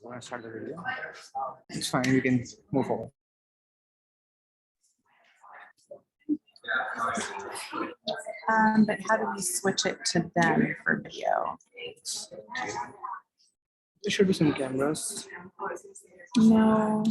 Want to start the video? It's fine. We can move forward. But how do we switch it to them for video? There should be some cameras. No.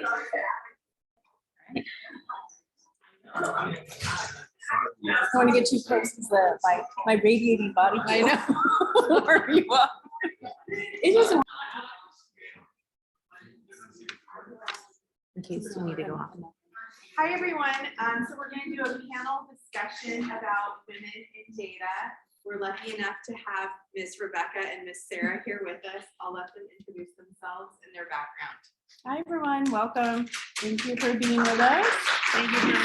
I want to get too close because my radiating body. I know. Where you up? It just in case you need to go on. Hi, everyone. So we're going to do a panel discussion about women in data. We're lucky enough to have Ms. Rebecca and Ms. Sara here with us. I'll let them introduce themselves and their background. Hi, everyone. Welcome. Thank you for being with us. Thank you.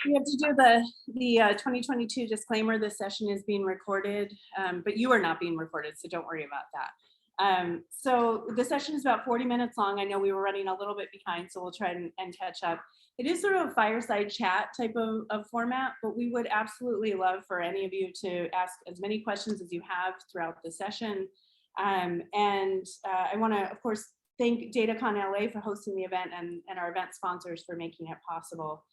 We have to do the 2022 disclaimer. This session is being recorded, but you are not being recorded, so don't worry about that. So the session is about 40 minutes long. I know we were running a little bit behind, so we'll try and catch up. It is sort of a fireside chat type of format, but we would absolutely love for any of you to ask as many questions as you have throughout the session. I want to, of course, thank DataCon LA for hosting the event and our event sponsors for making it possible.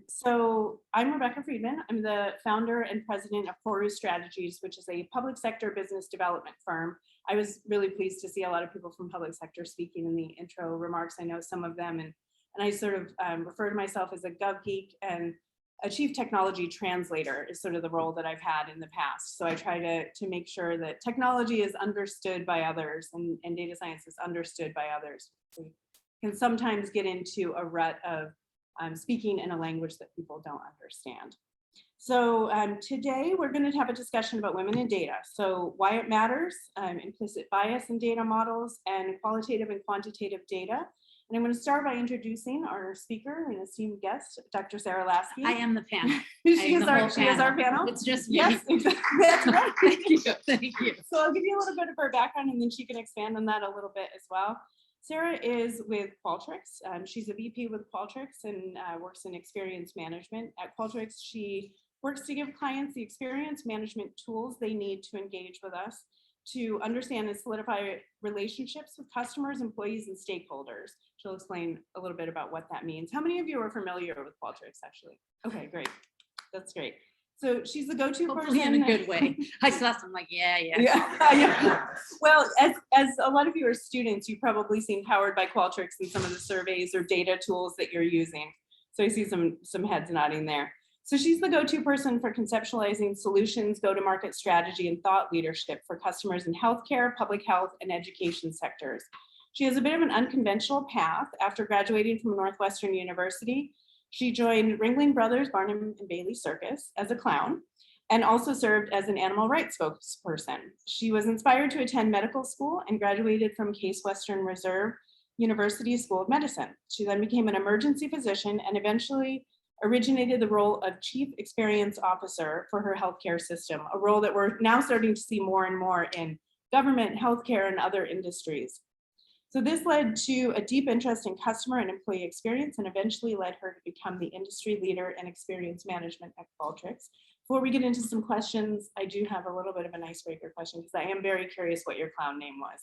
So I'm Rebecca Friedman. I'm the founder and president of Koru Strategist, which is a public sector business development firm. I was really pleased to see a lot of people from public sector speaking in the intro remarks. I know some of them, and I sort of refer to myself as a gov geek, and a chief technology translator is sort of the role that I've had in the past. So I try to make sure that technology is understood by others and data science is understood by others. We can sometimes get into a rut of speaking in a language that people don't understand. So today we're going to have a discussion about women in data. So why it matters, implicit bias in data models, and qualitative and quantitative data. And I'm going to start by introducing our speaker and esteemed guest, Dr. Sara Laskey. I am the panel. She is our panel. It's just me. Yes, exactly. That's right. Thank you. Thank you. So I'll give you a little bit of her background, and then she can expand on that a little bit as well. Sara is with Qualtrics. She's a VP with Qualtrics and works in experience management. At Qualtrics, she works to give clients the experience management tools they need to engage with us, to understand and solidify relationships with customers, employees, and stakeholders. She'll explain a little bit about what that means. How many of you are familiar with Qualtrics, actually? Okay, great. That's great. So she's the go-to person. In a good way. I saw some like, yeah. Yeah. Well, as a lot of you are students, you've probably seen Powered by Qualtrics in some of the surveys or data tools that you're using. So I see some heads nodding there. So she's the go-to person for conceptualizing solutions, go-to-market strategy, and thought leadership for customers in healthcare, public health, and education sectors. She has a bit of an unconventional path. After graduating from Northwestern University, she joined Ringling Brothers Barnum and Bailey Circus as a clown, and also served as an animal rights spokesperson. She was inspired to attend medical school and graduated from Case Western Reserve University School of Medicine. She then became an emergency physician and eventually originated the role of Chief Experience Officer for her healthcare system, a role that we're now starting to see more and more in government, healthcare, and other industries. So this led to a deep interest in customer and employee experience and eventually led her to become the industry leader in experience management at Qualtrics. Before we get into some questions, I do have a little bit of an icebreaker question because I am very curious what your clown name was.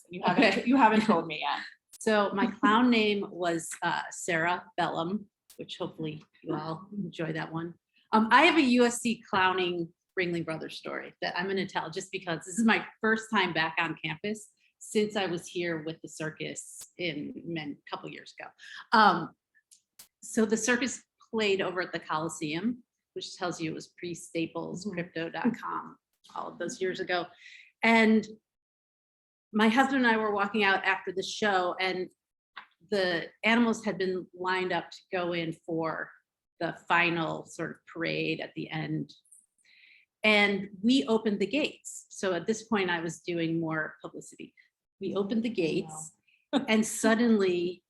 You haven't told me yet. So my clown name was Sara Bellum, which hopefully you all enjoy that one. I have a USC clowning Ringling Brothers story that I'm going to tell just because this is my first time back on campus since I was here with the circus a couple years ago. So the circus played over at the Coliseum, which tells you it was pre-Staples, crypto.com, all of those years ago. And my husband and I were walking out after the show and the animals had been lined up to go in for the final sort of parade at the end. And we opened the gates. So at this point I was doing more publicity. We opened the gates and suddenly,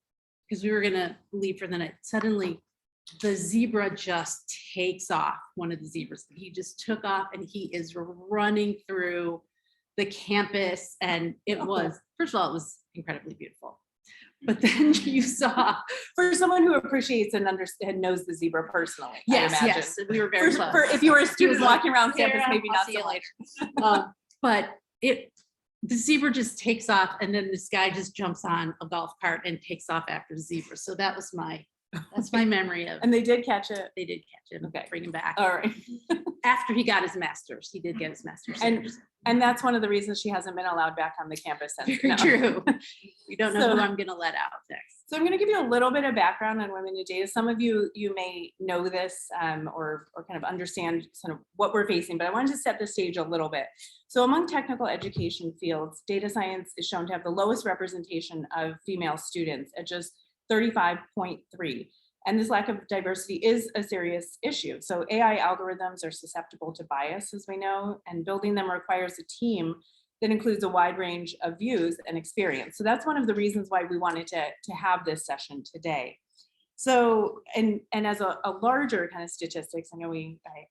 because we were gonna leave for the night, suddenly the zebra just takes off, one of the zebras. He just took off and he is running through the campus. And it was, first of all, it was incredibly beautiful. But then you saw, for someone who appreciates and understands, knows the zebra personally. yes, we were very close. If you were a student like, walking around campus, "Sarah, maybe I'll not see so you much. But the zebra just takes off and then this guy just jumps on a golf cart and takes off after the zebra. So that's my memory of. And they did catch it. They did catch him, Okay. bring him back. All right. After he got his master's, he did get his master's. And that's one of the reasons she hasn't been allowed back on the campus since. Very No. true. We don't know So- who I'm gonna let out next. So I'm going to give you a little bit of background on women in data. Some of you may know this or kind of understand sort of what we're facing, but I wanted to set the stage a little bit. So among technical education fields, data science is shown to have the lowest representation of female students at just 35.3. And this lack of diversity is a serious issue. So AI algorithms are susceptible to bias, as we know, and building them requires a team that includes a wide range of views and experience. So that's one of the reasons why we wanted to have this session today. So, and as a larger kind of statistics, I know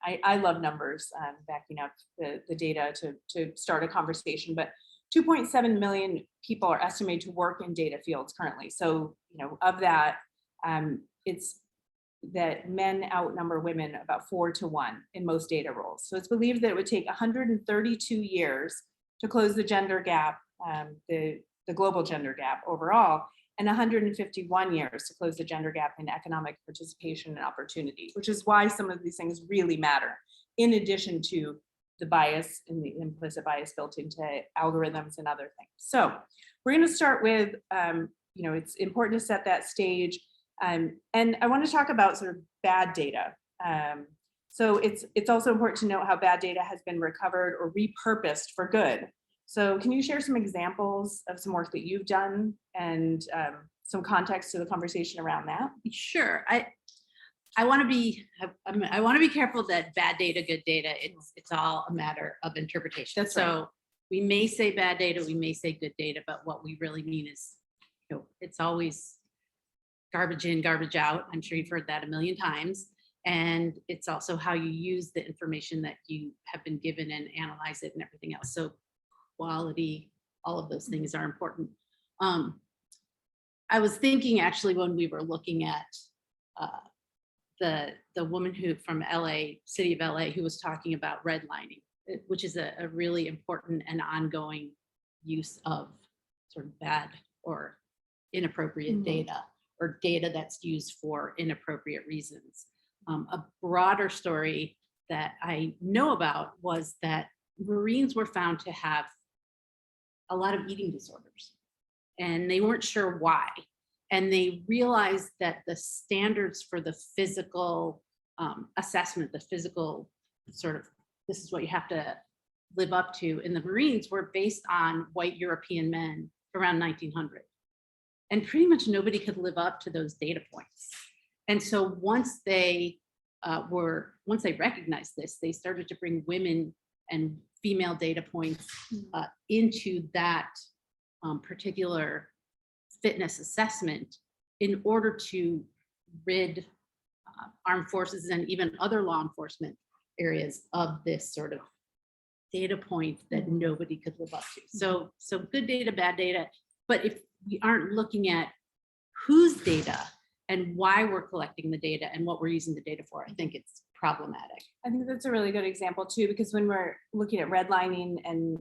I love numbers, backing up the data to start a conversation, but 2.7 million people are estimated to work in data fields currently. So, of that, it's that men outnumber women about 4-to-1 in most data roles. So it's believed that it would take 132 years to close the gender gap, the global gender gap overall, and 151 years to close the gender gap in economic participation and opportunity, which is why some of these things really matter, in addition to the bias and the implicit bias built into algorithms and other things. So we're going to start with, it's important to set that stage. And I want to talk about sort of bad data. So it's also important to note how bad data has been recovered or repurposed for good. So can you share some examples of some work that you've done and some context to the conversation around that? Sure. I want to be careful that bad data, good data, it's all a matter of interpretation. That's so right. We may say bad data, we may say good data, but what we really mean is, it's always garbage in, garbage out. I'm sure you've heard that a million times. And it's also how you use the information that you have been given and analyze it and everything else. So quality, all of those things are important. I was thinking actually when we were looking at the woman who from LA, city of LA, who was talking about redlining, which is a really important and ongoing use of sort of bad or inappropriate data, or data that's used for inappropriate reasons. A broader story that I know about was that Marines were found to have a lot of eating disorders, and they weren't sure why. And they realized that the standards for the physical assessment, the physical sort of, this is what you have to live up to in the Marines, were based on white European men around 1900. And pretty much nobody could live up to those data points. And so once they recognized this, they started to bring women and female data points into that particular fitness assessment in order to rid armed forces and even other law enforcement areas of this sort of data point that nobody could live up to. So good data, bad data. But if we aren't looking at whose data and why we're collecting the data and what we're using the data for, I think it's problematic. I think that's a really good example too, because when we're looking at redlining and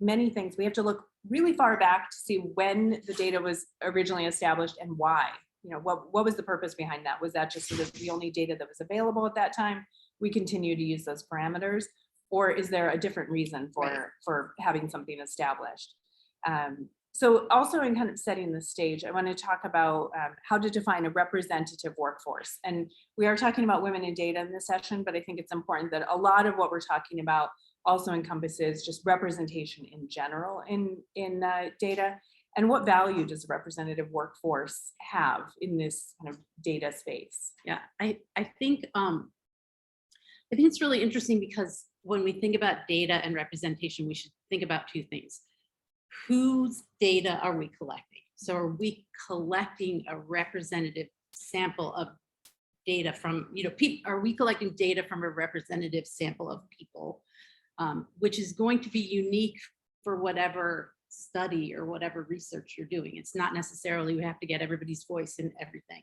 many things, we have to look really far back to see when the data was originally established and why. You know, what was the purpose behind that? Was that just sort of the only data that was available at that time? We continue to use those parameters, or is there a different reason for having something established? So also in kind of setting the stage, I want to talk about how to define a representative workforce. And we are talking about women in data in this session, but I think it's important that a lot of what we're talking about also encompasses just representation in general in data. And what value does a representative workforce have in this kind of data space? Yeah, I think it's really interesting because when we think about data and representation, we should think about two things. Whose data are we collecting? So are we collecting a representative sample of data from, are we collecting data from a representative sample of people, which is going to be unique for whatever study or whatever research you're doing. It's not necessarily we have to get everybody's voice in everything.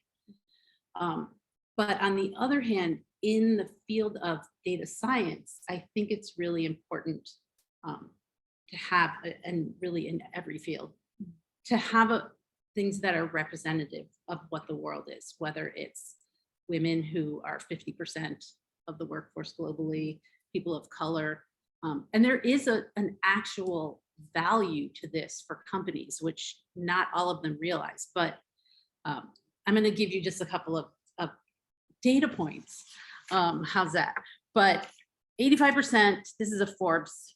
But on the other hand, in the field of data science, I think it's really important to have, and really in every field, to have things that are representative of what the world is, whether it's women who are 50% of the workforce globally, people of color. And there is an actual value to this for companies, which not all of them realize. But I'm going to give you just a couple of data points. How's that? But 85%, this is a Forbes,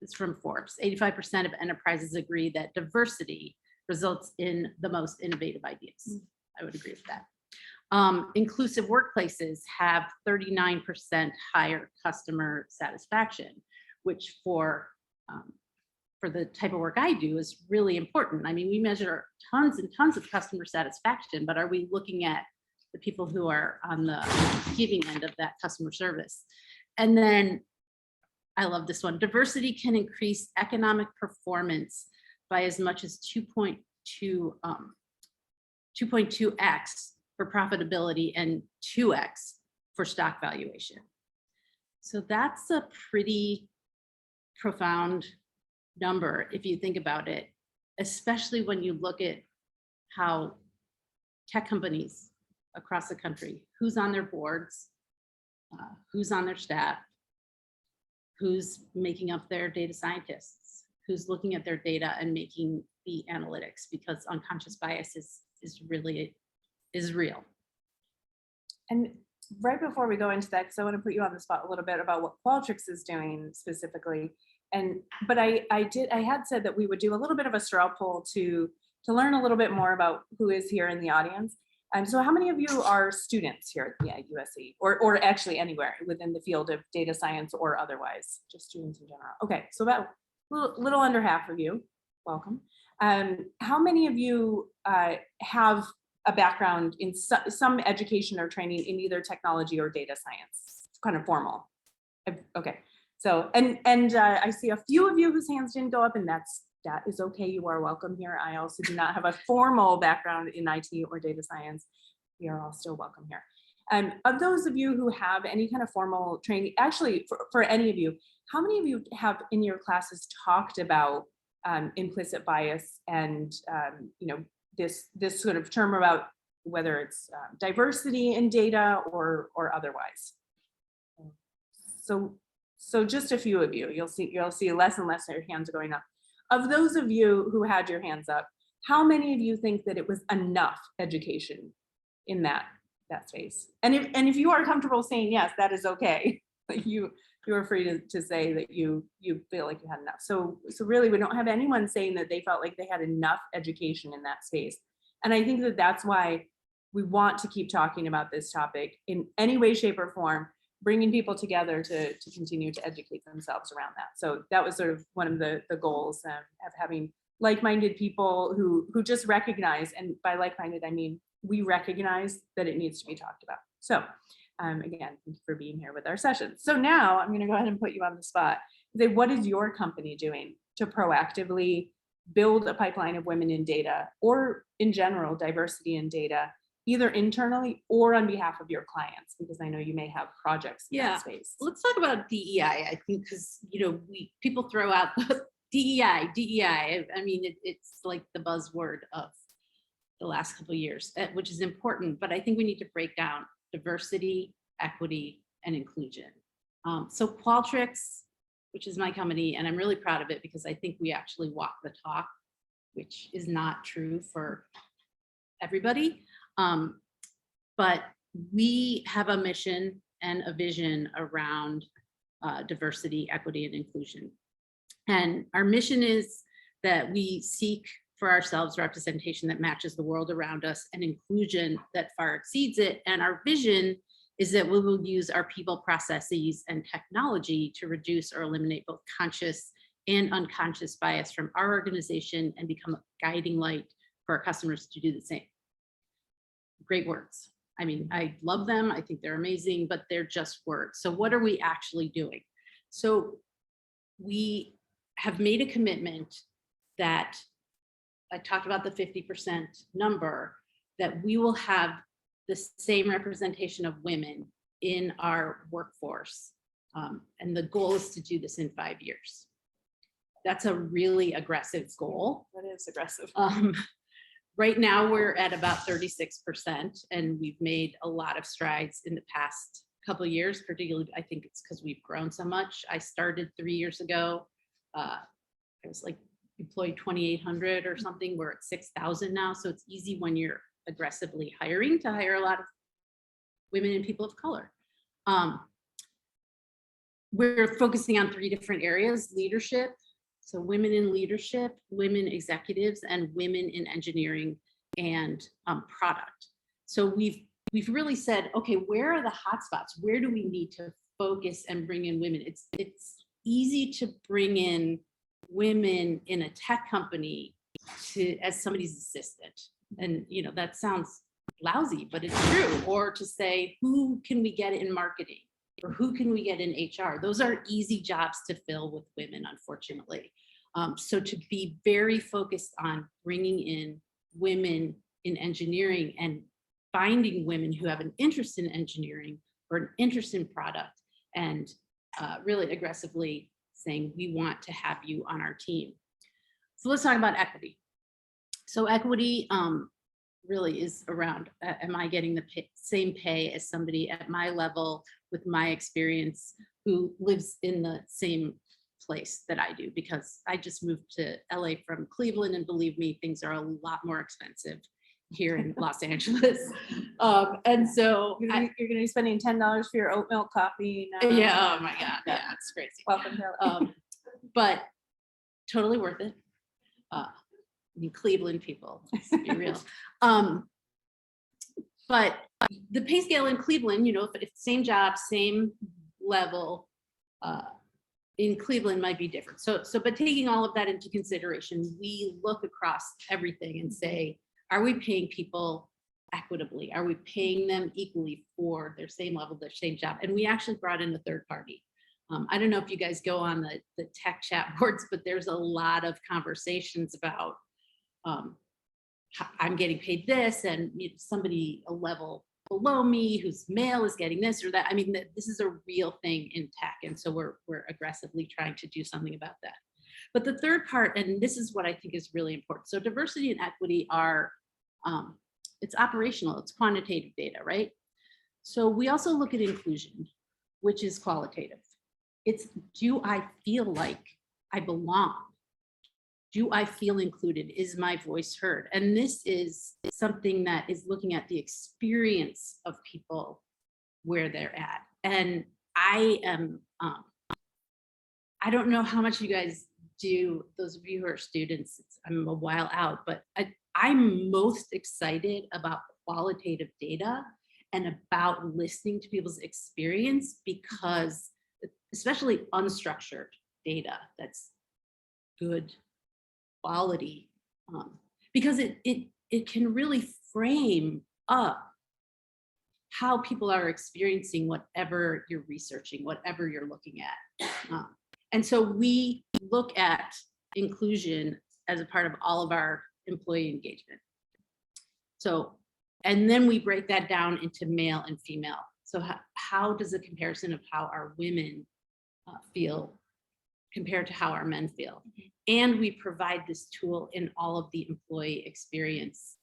it's from Forbes, 85% of enterprises agree that diversity results in the most innovative ideas. I would agree with that. Inclusive workplaces have 39% higher customer satisfaction, which for the type of work I do is really important. I mean, we measure tons and tons of customer satisfaction, but are we looking at the people who are on the giving end of that customer service? And then I love this one. Diversity can increase economic performance by as much as 2.2x for profitability and 2x for stock valuation. So that's a pretty profound number if you think about it, especially when you look at how tech companies across the country, who's on their boards, who's on their staff, who's making up their data scientists, who's looking at their data and making the analytics, because unconscious bias is real. And right before we go into that, because I want to put you on the spot a little bit about what Qualtrics is doing specifically. But I had said that we would do a little bit of a straw poll to learn a little bit more about who is here in the audience. So how many of you are students here at the USC, or actually anywhere within the field of data science or otherwise, just students in general? Okay, so about little under half of you, welcome. How many of you have a background in some education or training in either technology or data science? It's kind of formal. Okay, so, and I see a few of you whose hands didn't go up, and that is okay. You are welcome here. I also do not have a formal background in IT or data science. We are all still welcome here. Of those of you who have any kind of formal training, actually for any of you, how many of you have in your classes talked about implicit bias and this sort of term about whether it's diversity in data or otherwise? So just a few of you, you'll see less and less of your hands going up. Of those of you who had your hands up, how many of you think that it was enough education in that space? And if you are comfortable saying yes, that is okay. You are free to say that you feel like you had enough. So really, we don't have anyone saying that they felt like they had enough education in that space. And I think that that's why we want to keep talking about this topic in any way, shape, or form, bringing people together to continue to educate themselves around that. So that was sort of one of the goals of having like-minded people who just recognize, and by like-minded, I mean we recognize that it needs to be talked about. So again, thank you for being here with our session. So now I'm going to go ahead and put you on the spot. Say, what is your company doing to proactively build a pipeline of women in data, or in general, diversity in data, either internally or on behalf of your clients? Because I know you may have projects in that space. Let's talk about DEI, I think, because, you know, people throw out the DEI. I mean, it's like the buzzword of the last couple of years, which is important, but I think we need to break down diversity, equity, and inclusion. So Qualtrics, which is my company, and I'm really proud of it because I think we actually walk the talk, which is not true for everybody. But we have a mission and a vision around diversity, equity, and inclusion. And our mission is that we seek for ourselves representation that matches the world around us and inclusion that far exceeds it. And our vision is that we will use our people, processes, and technology to reduce or eliminate both conscious and unconscious bias from our organization and become a guiding light for our customers to do the same. Great words. I mean, I love them. I think they're amazing, but they're just words. So what are we actually doing? So we have made a commitment that I talked about the 50% number, that we will have the same representation of women in our workforce. And the goal is to do this in 5 years. That's a really aggressive goal. That is aggressive. Right now we're at about 36%, and we've made a lot of strides in the past couple of years, particularly I think it's because we've grown so much. I started 3 years ago. I was like employed 2,800 or something. We're at 6,000 now. So it's easy when you're aggressively hiring to hire a lot of women and people of color. We're focusing on 3 different areas: leadership, so women in leadership, women executives, and women in engineering and product. So we've really said, okay, where are the hotspots? Where do we need to focus and bring in women? It's easy to bring in women in a tech company as somebody's assistant. And, you know, that sounds lousy, but it's true. Or to say, who can we get in marketing? Or who can we get in HR? Those are easy jobs to fill with women, unfortunately. So to be very focused on bringing in women in engineering and finding women who have an interest in engineering or an interest in product, and really aggressively saying, we want to have you on our team. So let's talk about equity. So equity really is around, am I getting the same pay as somebody at my level with my experience who lives in the same place that I do? Because I just moved to LA from Cleveland, and believe me, things are a lot more expensive here in Los Angeles. And so You're gonna be spending $10 for your oat milk coffee now. yeah, oh my God, yeah, it's crazy. Welcome to LA. But totally worth it. I mean, Cleveland people, let's be real. But the pay scale in Cleveland, you know, if it's same job, same level, in Cleveland might be different. So, but taking all of that into consideration, we look across everything and say, are we paying people equitably? Are we paying them equally for their same level, their same job? And we actually brought in a third party. I don't know if you guys go on the tech chat boards, but there's a lot of conversations about I'm getting paid this, and somebody a level below me who's male is getting this or that. I mean, this is a real thing in tech. And so we're aggressively trying to do something about that. But the third part, and this is what I think is really important. So diversity and equity are, it's operational, it's quantitative data, right? So we also look at inclusion, which is qualitative. It's, do I feel like I belong? Do I feel included? Is my voice heard? And this is something that is looking at the experience of people where they're at. And I am, I don't know how much you guys do, those of you who are students, I'm a while out, but I'm most excited about qualitative data and about listening to people's experience, because especially unstructured data that's good quality, because it can really frame up how people are experiencing whatever you're researching, whatever you're looking at. And so we look at inclusion as a part of all of our employee engagement. So, and then we break that down into male and female. So how does the comparison of how our women feel compared to how our men feel? And we provide this tool in all of the employee experience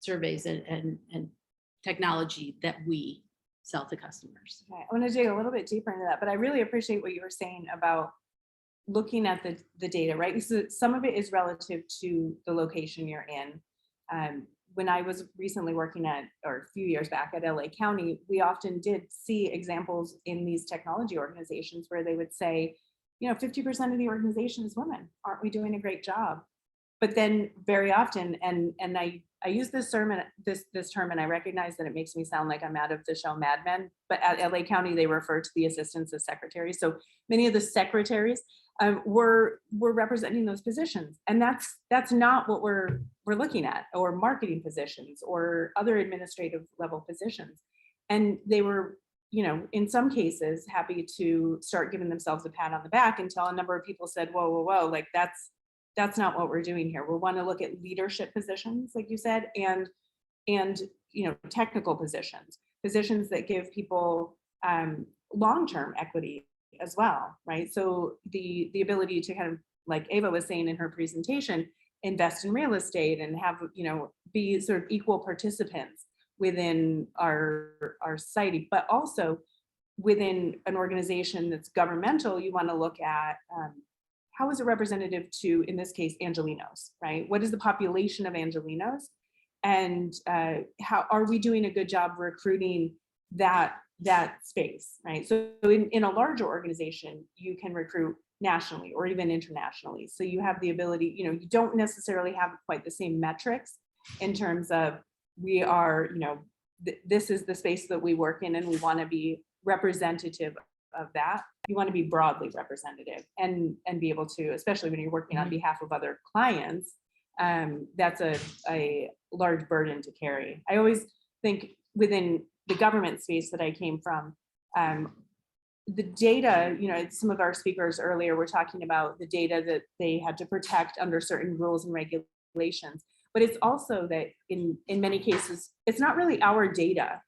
surveys and technology that we sell to customers. Okay, I want to dig a little bit deeper into that, but I really appreciate what you were saying about looking at the data, right? So some of it is relative to the location you're in. When I was recently working at, or a few years back at LA County, we often did see examples in these technology organizations where they would say, 50% of the organization is women. Aren't we doing a great job? But then very often, and I use this term and I recognize that it makes me sound like I'm out of the show Mad Men, but at LA County, they refer to the assistants as secretaries. So many of the secretaries were representing those positions. And that's not what we're looking at, or marketing positions or other administrative level positions. And they were, in some cases happy to start giving themselves a pat on the back until a number of people said, whoa, like that's not what we're doing here. We want to look at leadership positions, like you said, and technical positions that give people long-term equity as well, right? So the ability to kind of, like Ava was saying in her presentation, invest in real estate and have, be sort of equal participants within our society, but also within an organization that's governmental, you want to look at how is it representative to, in this case, Angelenos, right? What is the population of Angelenos? And how are we doing a good job recruiting that space, right? So in a larger organization, you can recruit nationally or even internationally. So you have the ability, you don't necessarily have quite the same metrics in terms of we are, this is the space that we work in and we want to be representative of that. You want to be broadly representative and be able to, especially when you're working on behalf of other clients, that's a large burden to carry. I always think within the government space that I came from, the data, some of our speakers earlier were talking about the data that they had to protect under certain rules and regulations, but it's also that in many cases, it's not really our data.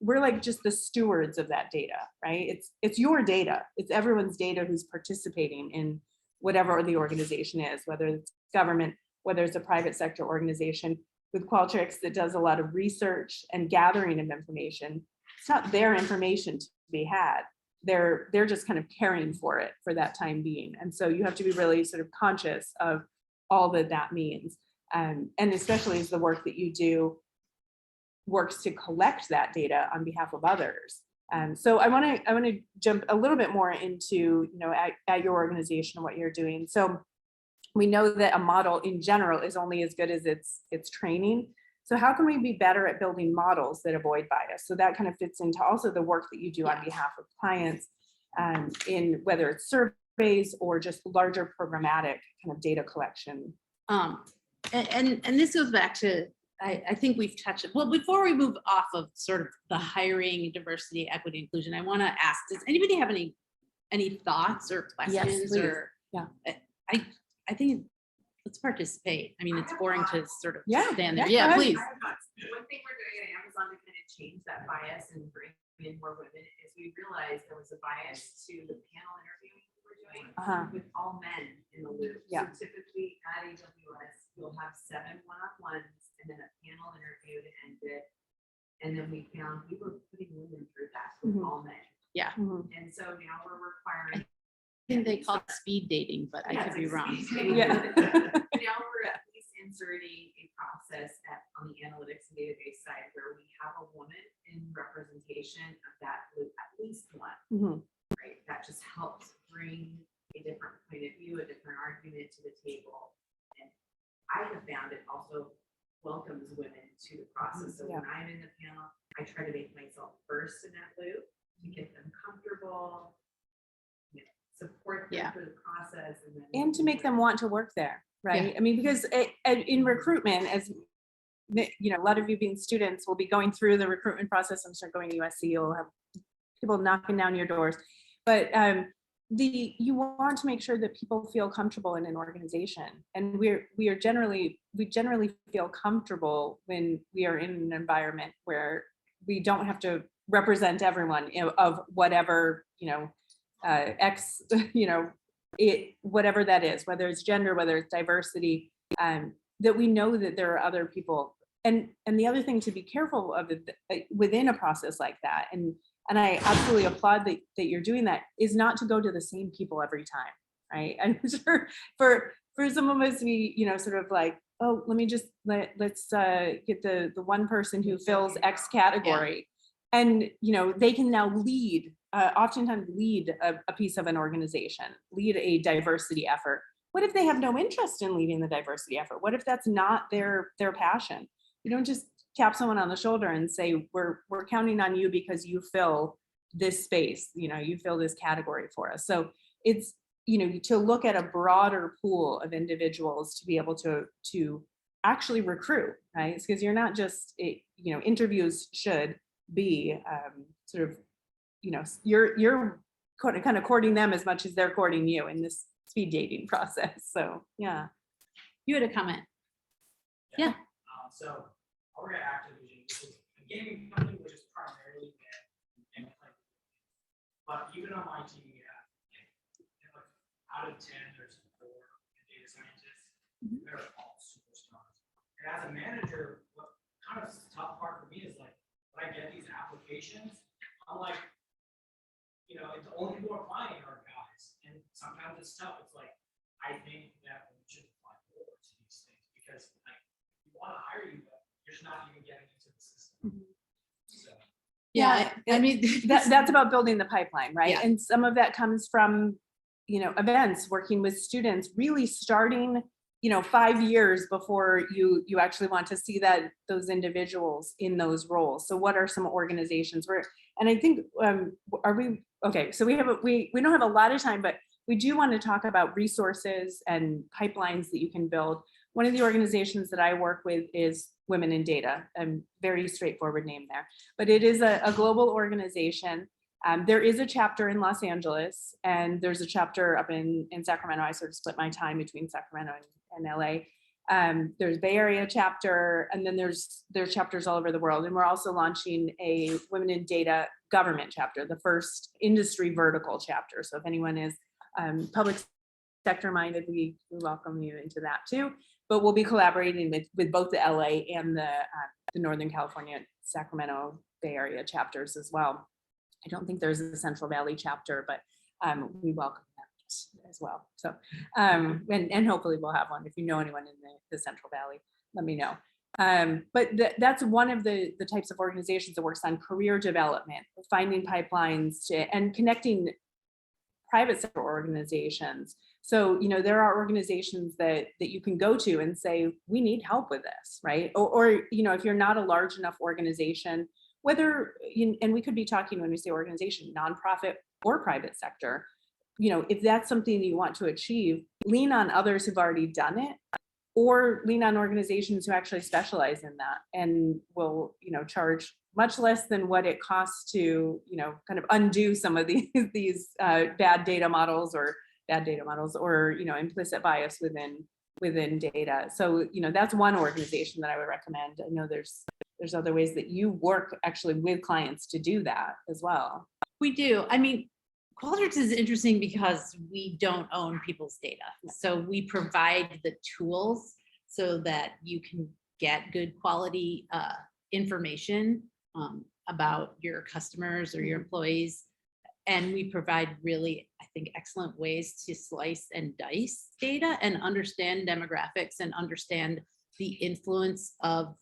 We're like just the stewards of that data, right? It's your data. It's everyone's data who's participating in whatever the organization is, whether it's government, whether it's a private sector organization. With Qualtrics that does a lot of research and gathering of information, it's not their information to be had. They're just kind of caring for it for that time being. And so you have to be really sort of conscious of all that means. And especially as the work that you do works to collect that data on behalf of others. So I want to jump a little bit more into, at your organization and what you're doing. So we know that a model in general is only as good as its training. So how can we be better at building models that avoid bias? So that kind of fits into also the work that you do on behalf of clients in whether it's surveys or just larger programmatic kind of data collection. And this goes back to, I think we've touched it. Well, before we move off of sort of the hiring, diversity, equity, inclusion, I want to ask, does anybody have any thoughts or questions? Yes, or yeah. I think let's participate. I mean, it's boring to sort of stand there. Yeah, Yeah, please. One thing we're doing at Amazon to kind of change that bias and bring in more women is we realized there was a bias to the panel interviewing we were doing with all men in the loop. Yeah. So typically at AWS, you'll have 7 one-on-ones and then a panel interview to end it. And then we found we were putting women through that with all men. Yeah. And so now we're requiring. I think they call it speed dating, but I could be wrong. Yeah. Now we're at least inserting a process on the analytics and database side where we have a woman in representation of that group, at least one, right? That just helps bring a different point of view, a different argument to the table. And I have found it also welcomes women to the process. So when I'm in the panel, I try to make myself first in that loop to get them comfortable, support them through the process, and to make them want to work there, right? I mean, because in recruitment, as a lot of you being students will be going through the recruitment process and start going to USC. You'll have people knocking down your doors, but you want to make sure that people feel comfortable in an organization, and we generally feel comfortable when we are in an environment where we don't have to represent everyone of whatever X whatever that is, whether it's gender, whether it's diversity, that we know that there are other people. And the other thing to be careful of within a process like that, and I absolutely applaud that you're doing that, is not to go to the same people every time, right? I'm sure for some of us, we sort of like, oh, let me just let's get the one person who fills X category, and they can now lead, oftentimes lead a piece of an organization, lead a diversity effort. What if they have no interest in leading the diversity effort? What if that's not their passion? You don't just tap someone on the shoulder and say, we're counting on you because you fill this space, you fill this category for us. So it's, to look at a broader pool of individuals to be able to actually recruit, right? It's because you're not just, interviews should be sort of, you're kind of courting them as much as they're courting you in this speed dating process. So, yeah. You had a comment. Yeah. So we're at Activision, which is a gaming company, which is primarily and but even on my team, we have like, out of 10, there's 4 data scientists. They're all superstars. And as a manager, what kind of tough part for me is like when I get these applications, I'm like, the only people applying are guys, and sometimes it's tough. It's like I think that we should apply more to these things because like we want to hire you, but you're just not even getting into the system. So. Yeah, I mean, that's about building the pipeline, right? Yeah. And some of that comes from, events, working with students, really starting, 5 years before you actually want to see those individuals in those roles. So what are some organizations where, and I think, are we, okay, so we don't have a lot of time, but we do want to talk about resources and pipelines that you can build. One of the organizations that I work with is Women in Data. Very straightforward name there, but it is a global organization. There is a chapter in Los Angeles, and there's a chapter up in Sacramento. I sort of split my time between Sacramento and LA. There's Bay Area chapter, and then there's chapters all over the world. And we're also launching a Women in Data government chapter, the first industry vertical chapter. So if anyone is public sector minded, we welcome you into that too. But we'll be collaborating with both the LA and the Northern California, Sacramento, Bay Area chapters as well. I don't think there's a Central Valley chapter, but we welcome that as well. So, and hopefully we'll have one. If you know anyone in the Central Valley, let me know. But that's one of the types of organizations that works on career development, finding pipelines and connecting private sector organizations. So, there are organizations that you can go to and say, we need help with this, right? Or if you're not a large enough organization, whether, and we could be talking when we say organization, nonprofit or private sector, if that's something that you want to achieve, lean on others who've already done it, or lean on organizations who actually specialize in that and will, charge much less than what it costs to, kind of undo some of these bad data models or implicit bias within data. So, that's one organization that I would recommend. I know there's other ways that you work actually with clients to do that as well. we do. I mean, Qualtrics is interesting because we don't own people's data. So we provide the tools so that you can get good quality information about your customers or your employees. And we provide really, I think, excellent ways to slice and dice data and understand demographics and understand the influence of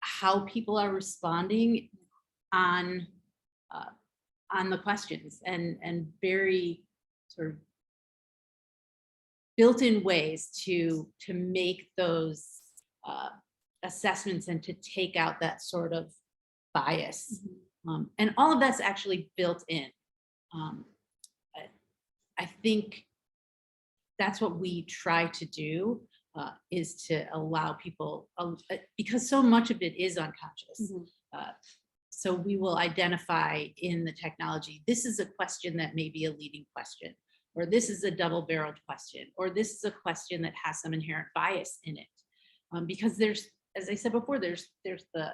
how people are responding on the questions, and very sort of built-in ways to make those assessments and to take out that sort of bias. And all of that's actually built in. I think that's what we try to do. is to allow people, because so much of it is unconscious. So we will identify in the technology, this is a question that may be a leading question, or this is a double-barreled question, or this is a question that has some inherent bias in it. Because there's, as I said before, there's the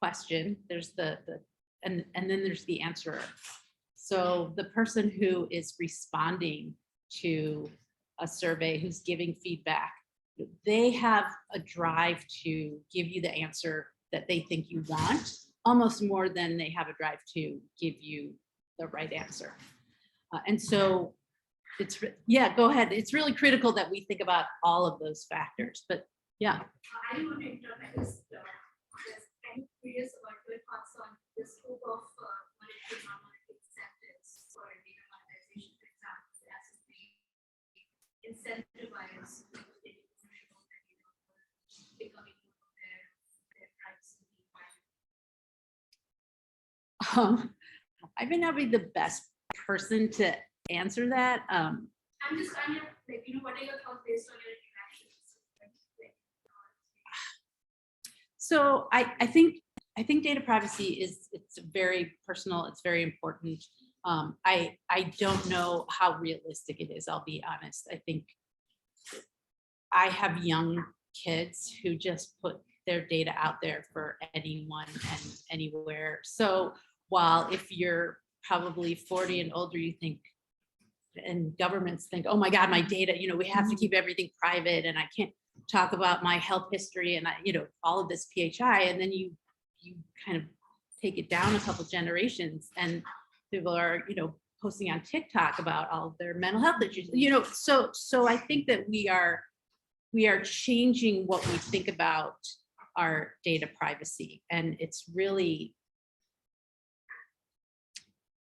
question, there's and then there's the answerer. So the person who is responding to a survey, who's giving feedback, they have a drive to give you the answer that they think you want, almost more than they have a drive to give you the right answer. And so it's, yeah, go ahead. It's really critical that we think about all of those factors, but yeah. I want to interrupt this. I'm curious about your thoughts on the scope of monetary non-monetary incentives for data monetization, for example, as we incentivize becoming more aware of their privacy. I may not be the best person to answer that. I'm just kind of like, what are your thoughts based on your interactions? So I think data privacy it's very personal. It's very important. I don't know how realistic it is. I'll be honest. I think I have young kids who just put their data out there for anyone and anywhere. So while if you're probably 40 and older, you think, and governments think, oh my God, my data, we have to keep everything private and I can't talk about my health history and all of this PHI. And then you kind of take it down a couple generations and people are, posting on TikTok about all of their mental health issues, so I think that we are changing what we think about our data privacy. And it's really,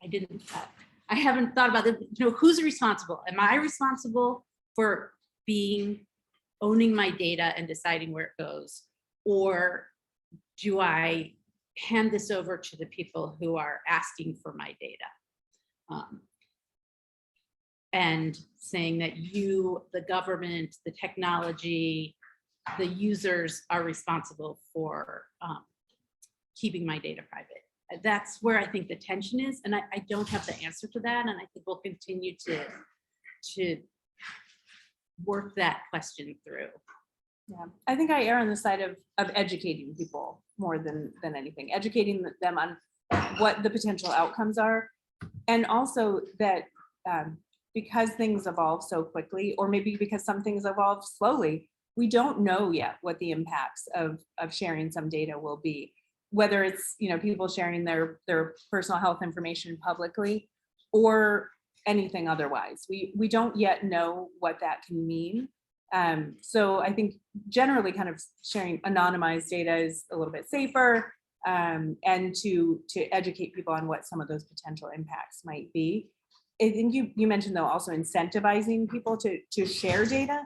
I haven't thought about it. Who's responsible? Am I responsible for owning my data and deciding where it goes? Or do I hand this over to the people who are asking for my data? And saying that the government, the technology, the users are responsible for keeping my data private. That's where I think the tension is. And I don't have the answer to that. And I think we'll continue to work that question through. Yeah, I think I err on the side of educating people more than anything, educating them on what the potential outcomes are. And also that because things evolve so quickly, or maybe because some things evolve slowly, we don't know yet what the impacts of sharing some data will be. Whether it's people sharing their personal health information publicly or anything otherwise. We don't yet know what that can mean. So I think generally kind of sharing anonymized data is a little bit safer, and to educate people on what some of those potential impacts might be. I think you mentioned though also incentivizing people to share data.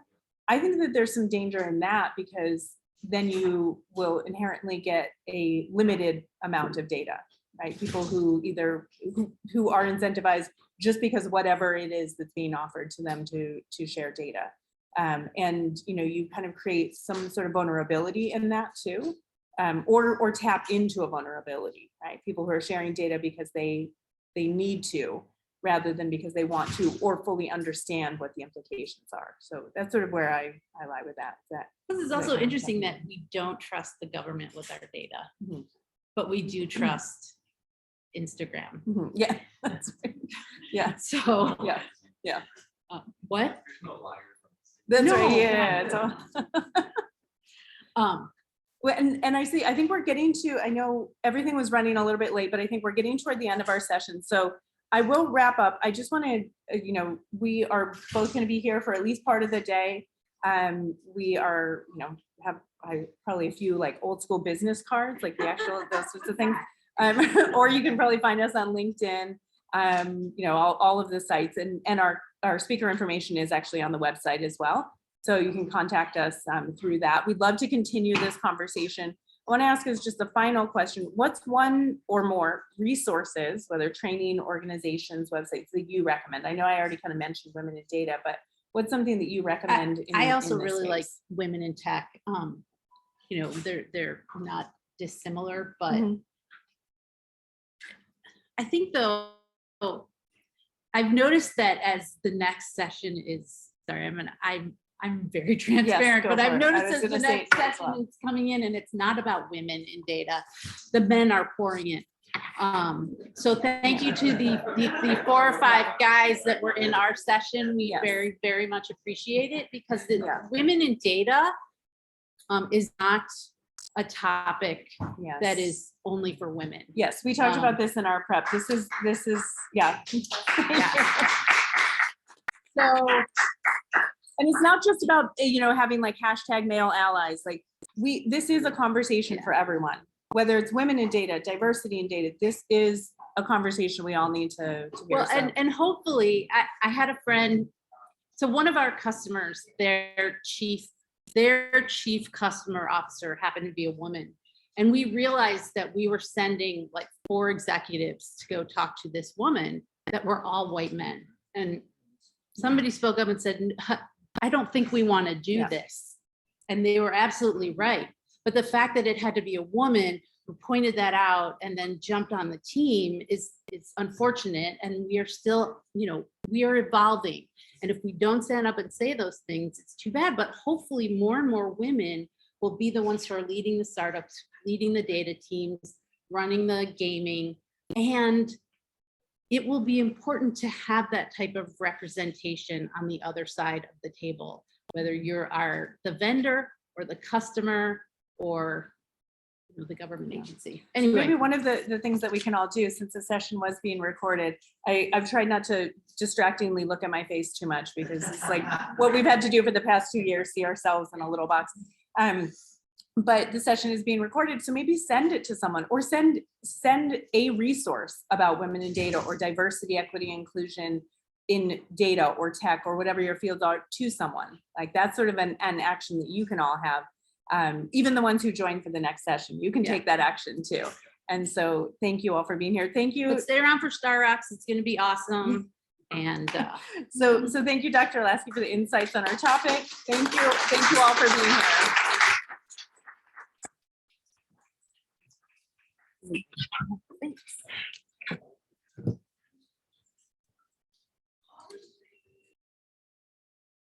I think that there's some danger in that because then you will inherently get a limited amount of data, right? People who who are incentivized just because whatever it is that's being offered to them to share data. And you kind of create some sort of vulnerability in that too, or tap into a vulnerability, right? People who are sharing data because they need to, rather than because they want to or fully understand what the implications are. So that's sort of where I lie with that. This is also interesting that we don't trust the government with our data, but we do trust Instagram. Yeah, that's right. Yeah. So yeah. What? There's no liar. That's No. right. Yeah. Well, and I think we're getting to, I know everything was running a little bit late, but I think we're getting toward the end of our session. So I will wrap up. I just want to, we are both going to be here for at least part of the day. We are, have probably a few like old school business cards, like the actual, those sorts of things. Or you can probably find us on LinkedIn, all of the sites, and our speaker information is actually on the website as well. So you can contact us through that. We'd love to continue this conversation. I want to ask us just the final question. What's one or more resources, whether training, organizations, websites that you recommend? I know I already kind of mentioned Women in Data, but What's something that you recommend? I in also this really like space? women in tech. You know, they're not dissimilar, but Mhm. I think though, I've noticed that as the next session is, sorry, I'm very transparent, go but for I've it. I noticed was as the gonna say next it as session well. is coming in and it's not about women in data. The men are pouring in. So thank you to the 4 or 5 guys that were in our session. We Yes. very, very much appreciate it because the Yeah. women in data is not a topic Yes. that is only for women. Yes, we talked about Um, this in our prep. This is, yeah. So, and it's not just about, having like hashtag male allies, like this is a conversation for everyone, whether it's women in data, diversity in data, this is a conversation we all need to hear. Well, So, and hopefully, I had a friend, so one of our customers, their chief customer officer happened to be a woman. And we realized that we were sending like 4 executives to go talk to this woman that were all white men. And somebody spoke up and said, I don't think we want to do Yeah. this. And they were absolutely right. But the fact that it had to be a woman who pointed that out and then jumped on the team is unfortunate. And we are still, we are evolving. And if we don't stand up and say those things, it's too bad. But hopefully more and more women will be the ones who are leading the startups, leading the data teams, running the gaming. And it will be important to have that type of representation on the other side of the table, whether you're the vendor or the customer or the government agency. Anyway. maybe one of the things that we can all do, since the session was being recorded, I've tried not to distractingly look at my face too much because it's like what we've had to do for the past 2 years, see ourselves in a little box. But the session is being recorded, so maybe send it to someone or send a resource about women in data or diversity, equity, inclusion in data or tech or whatever your fields are to someone. Like that's sort of an action that you can all have. Even the ones who join for the next session, you can take that action too. And so thank you all for being here. Thank you. But stay around for Star Rocks. It's going to be awesome. And so thank you, Dr. Laskey, for the insights on our topic. Thank you all for being here.